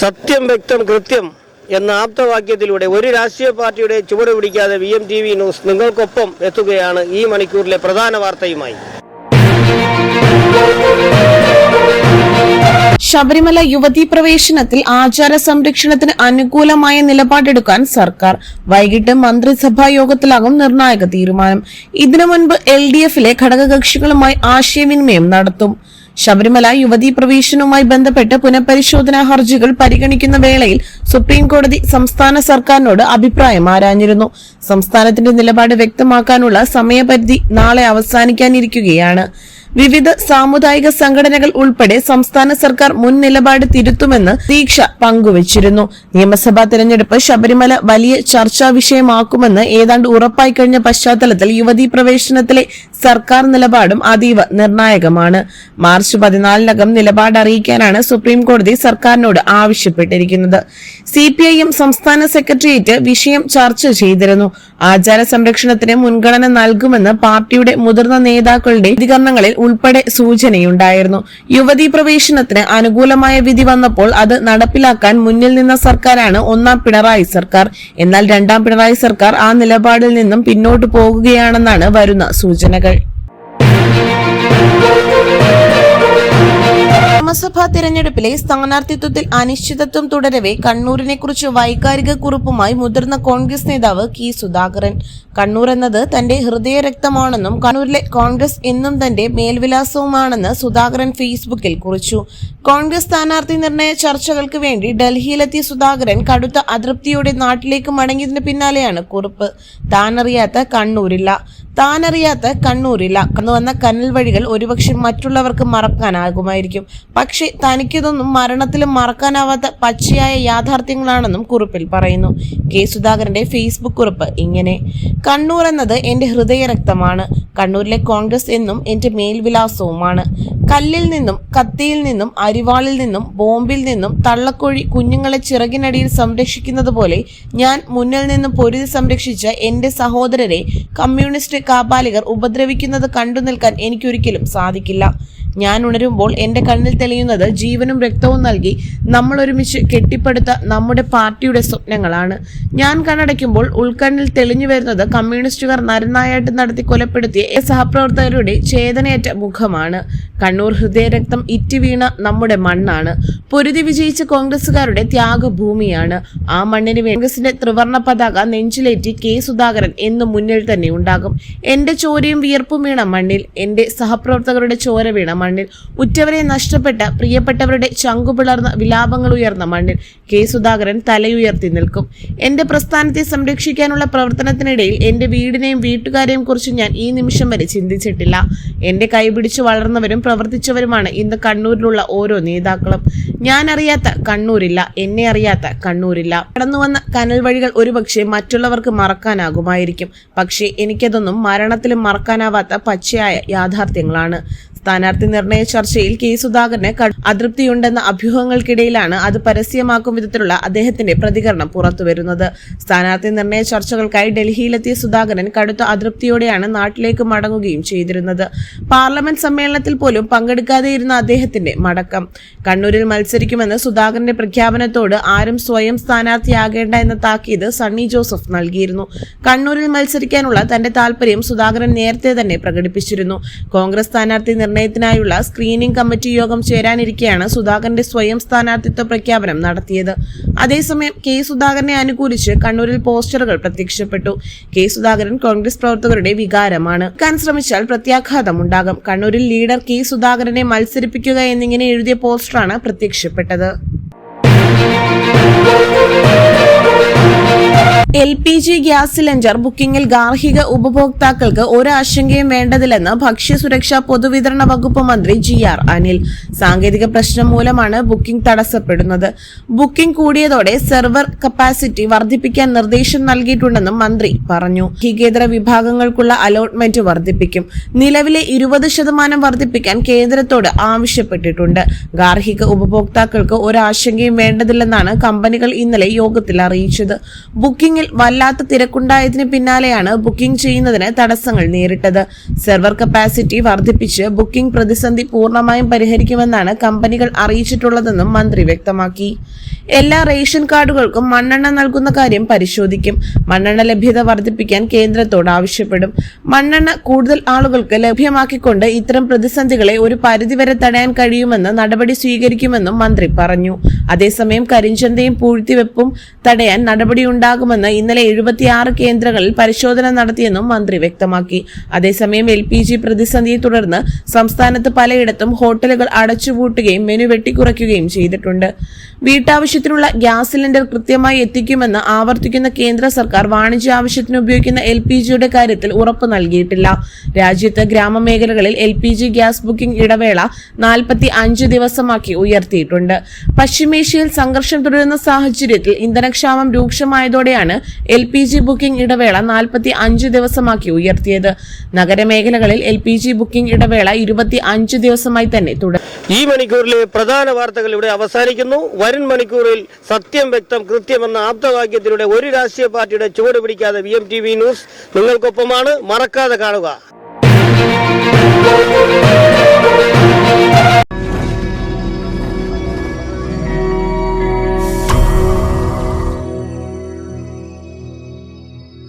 സത്യം വ്യക്തം കൃത്യം എന്ന ആപ്തവാക്യത്തിലൂടെ ഒരു രാഷ്ട്രീയ പാർട്ടിയുടെ ചുവട് പിടിക്കാതെ VMTV ന്യൂസ് നിങ്ങൾക്കൊപ്പം എത്തുകയാണ് ഈ മണിക്കൂറിലെ പ്രധാന വാർത്തയുമായി. ശബരിമല യുവതീ പ്രവേശനത്തിൽ ആചാര സംരക്ഷണത്തിന് അനുകൂലമായ നിലപാടെടുക്കാൻ സർക്കാർ. വൈകിട്ട് മന്ത്രിസഭാ യോഗത്തിലാകും നിർണായക തീരുമാനം. ഇതിനു മുൻപ് LDF-ലെ ഘടകകക്ഷികളുമായി ആശയവിനിമയം നടത്തും. ശബരിമല യുവതീ പ്രവേശനവുമായി ബന്ധപ്പെട്ട് പുനഃപരിശോധനാ ഹർജികൾ പരിഗണിക്കുന്ന വേളയിൽ സുപ്രീംകോടതി സംസ്ഥാന സർക്കാരിനോട് അഭിപ്രായം ആരാഞ്ഞിരുന്നു. സംസ്ഥാനത്തിന്റെ നിലപാട് വ്യക്തമാക്കാനുള്ള സമയപരിധി നാളെ അവസാനിക്കാനിരിക്കുകയാണ്. വിവിധ സാമുദായിക സംഘടനകൾ ഉൾപ്പെടെ സംസ്ഥാന സർക്കാർ മുൻ നിലപാട് തിരുത്തുമെന്ന് പ്രതീക്ഷ പങ്കുവച്ചിരുന്നു. നിയമസഭാ തെരഞ്ഞെടുപ്പ് ശബരിമല വലിയ ചർച്ചാ വിഷയമാക്കുമെന്ന് ഏതാണ്ട് ഉറപ്പായി കഴിഞ്ഞ പശ്ചാത്തലത്തിൽ യുവതീ പ്രവേശനത്തിലെ സർക്കാർ നിലപാടും അതീവ നിർണായകമാണ്. മാർച്ച് 14-നകം നിലപാട് അറിയിക്കാനാണ് സുപ്രീം കോടതി സർക്കാരിനോട് ആവശ്യപ്പെട്ടിരിക്കുന്നത്. CPIM സംസ്ഥാന സെക്രട്ടേറിയറ്റ് വിഷയം ചർച്ച ചെയ്തിരുന്നു. ആചാര സംരക്ഷണത്തിന് മുൻഗണന നൽകുമെന്ന് പാർട്ടിയുടെ മുതിർന്ന നേതാക്കളുടെ പ്രതികരണങ്ങളിൽ ഉൾപ്പെടെ സൂചനയുണ്ടായിരുന്നു. യുവതീ പ്രവേശനത്തിന് അനുകൂലമായ വിധി വന്നപ്പോൾ അത് നടപ്പിലാക്കാൻ മുന്നിൽ നിന്ന സർക്കാരാണ് ഒന്നാം പിണറായി സർക്കാർ. എന്നാൽ രണ്ടാം പിണറായി സർക്കാർ ആ നിലപാടിൽ നിന്നും പിന്നോട്ടു പോകുകയാണെന്നാണ് വരുന്ന സൂചനകൾ. നിയമസഭാ തെരഞ്ഞെടുപ്പിലെ സ്ഥാനാർത്ഥിത്വത്തിൽ അനിശ്ചിതത്വം തുടരവെ കണ്ണൂരിനെ കുറിച്ച് വൈകാരിക കുറിപ്പുമായി മുതിർന്ന കോൺഗ്രസ് നേതാവ് കെ സുധാകരൻ. കണ്ണൂർ എന്നത് തന്റെ ഹൃദയരക്തമാണെന്നും കണ്ണൂരിലെ കോൺഗ്രസ് എന്നും തന്റെ മേൽവിലാസവുമാണെന്ന് സുധാകരൻ ഫേസ്ബുക്കിൽ കുറിച്ചു. കോൺഗ്രസ് സ്ഥാനാർത്ഥി നിർണയ ചർച്ചകൾക്ക് വേണ്ടി ഡൽഹിയിലെത്തിയ സുധാകരൻ കടുത്ത അതൃപ്തിയോടെ നാട്ടിലേക്ക് മടങ്ങിയതിന് പിന്നാലെയാണ് കുറിപ്പ്. താനറിയാത്ത കണ്ണൂരില്ല. കന്നുവന്ന കനൽ വഴികൾ ഒരുപക്ഷെ മറ്റുള്ളവർക്ക് മറക്കാനാകുമായിരിക്കും. പക്ഷേ തനിക്കിതൊന്നും മരണത്തിലും മറക്കാനാവാത്ത പച്ചയായ യാഥാർത്ഥ്യങ്ങളാണെന്നും കുറിപ്പിൽ പറയുന്നു. കെ സുധാകരന്റെ ഫേസ്ബുക്ക് കുറിപ്പ് ഇങ്ങനെ: കണ്ണൂർ എന്നത് എന്റെ ഹൃദയരക്തമാണ്. കണ്ണൂരിലെ കോൺഗ്രസ് എന്നും എന്റെ മേൽവിലാസവുമാണ്. കല്ലിൽ നിന്നും, കത്തിയിൽ നിന്നും, അരിവാളിൽ നിന്നും, ബോംബിൽ നിന്നും തള്ളക്കോഴി കുഞ്ഞുങ്ങളെ ചിറകിനടിയിൽ സംരക്ഷിക്കുന്നത് പോലെ ഞാൻ മുന്നിൽ നിന്നും പൊരുതി സംരക്ഷിച്ച എന്റെ സഹോദരരെ കമ്മ്യൂണിസ്റ്റ് കാപാലികർ ഉപദ്രവിക്കുന്നത് കണ്ടു നിൽക്കാൻ എനിക്കൊരിക്കലും സാധിക്കില്ല. ഞാൻ ഉണരുമ്പോൾ എന്റെ കണ്ണിൽ തെളിയുന്നത് ജീവനും രക്തവും നൽകി നമ്മൾ ഒരുമിച്ച് കെട്ടിപ്പടുത്ത നമ്മുടെ പാർട്ടിയുടെ സ്വപ്നങ്ങളാണ്. ഞാൻ കണ്ണടയ്ക്കുമ്പോൾ ഉൾക്കണ്ണിൽ തെളിഞ്ഞു വരുന്നത് കമ്മ്യൂണിസ്റ്റുകാർ നരനായാട്ട് നടത്തി കൊലപ്പെടുത്തിയ സഹപ്രവർത്തകരുടെ ചേതനയേറ്റ മുഖമാണ്. കണ്ണൂർ ഹൃദയരക്തം ഇറ്റുവീണ നമ്മുടെ മണ്ണാണ്. പൊരുതി വിജയിച്ച കോൺഗ്രസുകാരുടെ ത്യാഗഭൂമിയാണ്. ആ മണ്ണിന് കോൺഗ്രസിന്റെ ത്രിവർണ്ണ പതാക നെഞ്ചിലേറ്റി കെ സുധാകരൻ എന്നും മുന്നിൽ തന്നെ ഉണ്ടാകും. എന്റെ ചോരയും വിയർപ്പും വീണ മണ്ണിൽ, എന്റെ സഹപ്രവർത്തകരുടെ ചോര വീണ മണ്ണിൽ, ഉറ്റവരെ നഷ്ടപ്പെട്ട പ്രിയപ്പെട്ടവരുടെ ചങ്കുപിളർന്ന വിലാപങ്ങൾ ഉയർന്ന മണ്ണിൽ കെ സുധാകരൻ തലയുയർത്തി നിൽക്കും. എന്റെ പ്രസ്ഥാനത്തെ സംരക്ഷിക്കാനുള്ള പ്രവർത്തനത്തിനിടയിൽ എന്റെ വീടിനെയും വീട്ടുകാരെയും കുറിച്ച് ഞാൻ ഈ നിമിഷം വരെ ചിന്തിച്ചിട്ടില്ല. എന്റെ കൈപിടിച്ചു വളർന്നവരും പ്രവർത്തിച്ചവരുമാണ് ഇന്ന് കണ്ണൂരിലുള്ള ഓരോ നേതാക്കളും. ഞാൻ അറിയാത്ത കണ്ണൂരില്ല, എന്നെ അറിയാത്ത കണ്ണൂരില്ല. കടന്നുവന്ന കനൽ വഴികൾ ഒരുപക്ഷെ മറ്റുള്ളവർക്ക് മറക്കാനാകുമായിരിക്കും. പക്ഷേ എനിക്കതൊന്നും മരണത്തിലും മറക്കാനാവാത്ത പച്ചയായ യാഥാർത്ഥ്യങ്ങളാണ്. സ്ഥാനാർത്ഥി നിർണയ ചർച്ചയിൽ കെ സുധാകരന് അതൃപ്തിയുണ്ടെന്ന അഭ്യൂഹങ്ങൾക്കിടയിലാണ് അത് പരസ്യമാക്കും വിധത്തിലുള്ള അദ്ദേഹത്തിന്റെ പ്രതികരണം പുറത്തുവരുന്നത്. സ്ഥാനാർത്ഥി നിർണയ ചർച്ചകൾക്കായി ഡൽഹിയിലെത്തിയ സുധാകരൻ കടുത്ത അതൃപ്തിയോടെയാണ് നാട്ടിലേക്ക് മടങ്ങുകയും ചെയ്തിരുന്നത്. പാർലമെന്റ് സമ്മേളനത്തിൽ പോലും പങ്കെടുക്കാതെയിരുന്ന അദ്ദേഹത്തിന്റെ മടക്കം. കണ്ണൂരിൽ മത്സരിക്കുമെന്ന് സുധാകരന്റെ പ്രഖ്യാപനത്തോട് ആരും സ്വയം സ്ഥാനാർത്ഥിയാകേണ്ട എന്ന താക്കീത് സണ്ണി ജോസഫ് നൽകിയിരുന്നു. കണ്ണൂരിൽ മത്സരിക്കാനുള്ള തന്റെ താൽപര്യം സുധാകരൻ നേരത്തെ തന്നെ പ്രകടിപ്പിച്ചിരുന്നു. കോൺഗ്രസ് സ്ഥാനാർത്ഥി നിർണയത്തിനായുള്ള സ്ക്രീനിംഗ് കമ്മിറ്റി യോഗം ചേരാനിരിക്കെയാണ് സുധാകരന്റെ സ്വയം സ്ഥാനാർത്ഥിത്വ പ്രഖ്യാപനം നടത്തിയത്. അതേസമയം കെ സുധാകരനെ അനുകൂലിച്ച് കണ്ണൂരിൽ പോസ്റ്ററുകൾ പ്രത്യക്ഷപ്പെട്ടു. കെ സുധാകരൻ കോൺഗ്രസ് പ്രവർത്തകരുടെ വികാരമാണ്. ശ്രമിച്ചാൽ പ്രത്യാഘാതമുണ്ടാകും. കണ്ണൂരിൽ ലീഡർ കെ സുധാകരനെ മത്സരിപ്പിക്കുക എന്നിങ്ങനെ എഴുതിയ പോസ്റ്ററാണ് പ്രത്യക്ഷപ്പെട്ടത്. LPG ഗ്യാസ് സിലിണ്ടർ ബുക്കിംഗിൽ ഗാർഹിക ഉപഭോക്താക്കൾക്ക് ഒരാശങ്കയും വേണ്ടതില്ലെന്ന് ഭക്ഷ്യസുരക്ഷാ പൊതുവിതരണ വകുപ്പ് മന്ത്രി GR അനിൽ. സാങ്കേതിക പ്രശ്നം മൂലമാണ് ബുക്കിംഗ് തടസ്സപ്പെടുന്നത്. ബുക്കിംഗ് കൂടിയതോടെ സെർവർ കപ്പാസിറ്റി വർദ്ധിപ്പിക്കാൻ നിർദ്ദേശം നൽകിയിട്ടുണ്ടെന്നും മന്ത്രി പറഞ്ഞു. ഗാർഹികേതര വിഭാഗങ്ങൾക്കുള്ള അലോട്ട്മെന്റ് വർദ്ധിപ്പിക്കും. നിലവിലെ 20% വർദ്ധിപ്പിക്കാൻ കേന്ദ്രത്തോട് ആവശ്യപ്പെട്ടിട്ടുണ്ട്. ഗാർഹിക ഉപഭോക്താക്കൾക്ക് ഒരാശങ്കയും വേണ്ടതില്ലെന്നാണ് കമ്പനികൾ ഇന്നലെ യോഗത്തിൽ അറിയിച്ചത്. ബുക്കിംഗ് ബുക്കിംഗിൽ വല്ലാത്ത തിരക്കുണ്ടായതിന് പിന്നാലെയാണ് ബുക്കിംഗ് ചെയ്യുന്നതിന് തടസ്സങ്ങൾ നേരിട്ടത്. സെർവർ കപ്പാസിറ്റി വർദ്ധിപ്പിച്ച് ബുക്കിംഗ് പ്രതിസന്ധി പൂർണ്ണമായും പരിഹരിക്കുമെന്നാണ് കമ്പനികൾ അറിയിച്ചിട്ടുള്ളതെന്നും മന്ത്രി വ്യക്തമാക്കി. എല്ലാ റേഷൻ കാർഡുകൾക്കും മണ്ണെണ്ണ നൽകുന്ന കാര്യം പരിശോധിക്കും. മണ്ണെണ്ണ ലഭ്യത വർദ്ധിപ്പിക്കാൻ കേന്ദ്രത്തോട് ആവശ്യപ്പെടും. മണ്ണെണ്ണ കൂടുതൽ ആളുകൾക്ക് ലഭ്യമാക്കിക്കൊണ്ട് ഇത്തരം പ്രതിസന്ധികളെ ഒരു പരിധിവരെ തടയാൻ കഴിയുമെന്ന് നടപടി സ്വീകരിക്കുമെന്നും മന്ത്രി പറഞ്ഞു. അതേസമയം കരിഞ്ചന്തയും പൂഴ്ത്തിവെപ്പും തടയാൻ നടപടിയുണ്ടാകുമെന്ന് ഇന്നലെ 76 കേന്ദ്രങ്ങളിൽ പരിശോധന നടത്തിയെന്നും മന്ത്രി വ്യക്തമാക്കി. അതേസമയം LPG പ്രതിസന്ധിയെ തുടർന്ന് സംസ്ഥാനത്ത് പലയിടത്തും ഹോട്ടലുകൾ അടച്ചുപൂട്ടുകയും മെനു വെട്ടിക്കുറയ്ക്കുകയും ചെയ്തിട്ടുണ്ട്. വീട്ടാവശ്യത്തിനുള്ള ഗ്യാസ് സിലിണ്ടർ കൃത്യമായി എത്തിക്കുമെന്ന് ആവർത്തിക്കുന്ന കേന്ദ്ര സർക്കാർ വാണിജ്യ ആവശ്യത്തിന് ഉപയോഗിക്കുന്ന LPGയുടെ കാര്യത്തിൽ ഉറപ്പ് നൽകിയിട്ടില്ല. രാജ്യത്ത് ഗ്രാമമേഖലകളിൽ LPG ഗ്യാസ് ബുക്കിംഗ് ഇടവേള 45 ദിവസമാക്കി ഉയർത്തിയിട്ടുണ്ട്. പശ്ചിമേഷ്യയിൽ സംഘർഷം തുടരുന്ന സാഹചര്യത്തിൽ ഇന്ധനക്ഷാമം രൂക്ഷമായതോടെയാണ് LPG ബുക്കിംഗ് ഇടവേള 45 ദിവസമാക്കി ഉയർത്തിയത്. നഗരമേഖലകളിൽ LPG ബുക്കിംഗ് ഇടവേള 25 ദിവസമായി തന്നെ തുടരും. ഈ മണിക്കൂറിലെ പ്രധാന വാർത്തകൾ ഇവിടെ അവസാനിക്കുന്നു. വരും മണിക്കൂറിൽ സത്യം വ്യക്തം കൃത്യമെന്ന ആപ്തവാക്യത്തിലൂടെ ഒരു രാഷ്ട്രീയ പാർട്ടിയുടെ ചുവട് പിടിക്കാതെ VMTV ന്യൂസ് നിങ്ങൾക്കൊപ്പമാണ്. മറക്കാതെ കാണുക.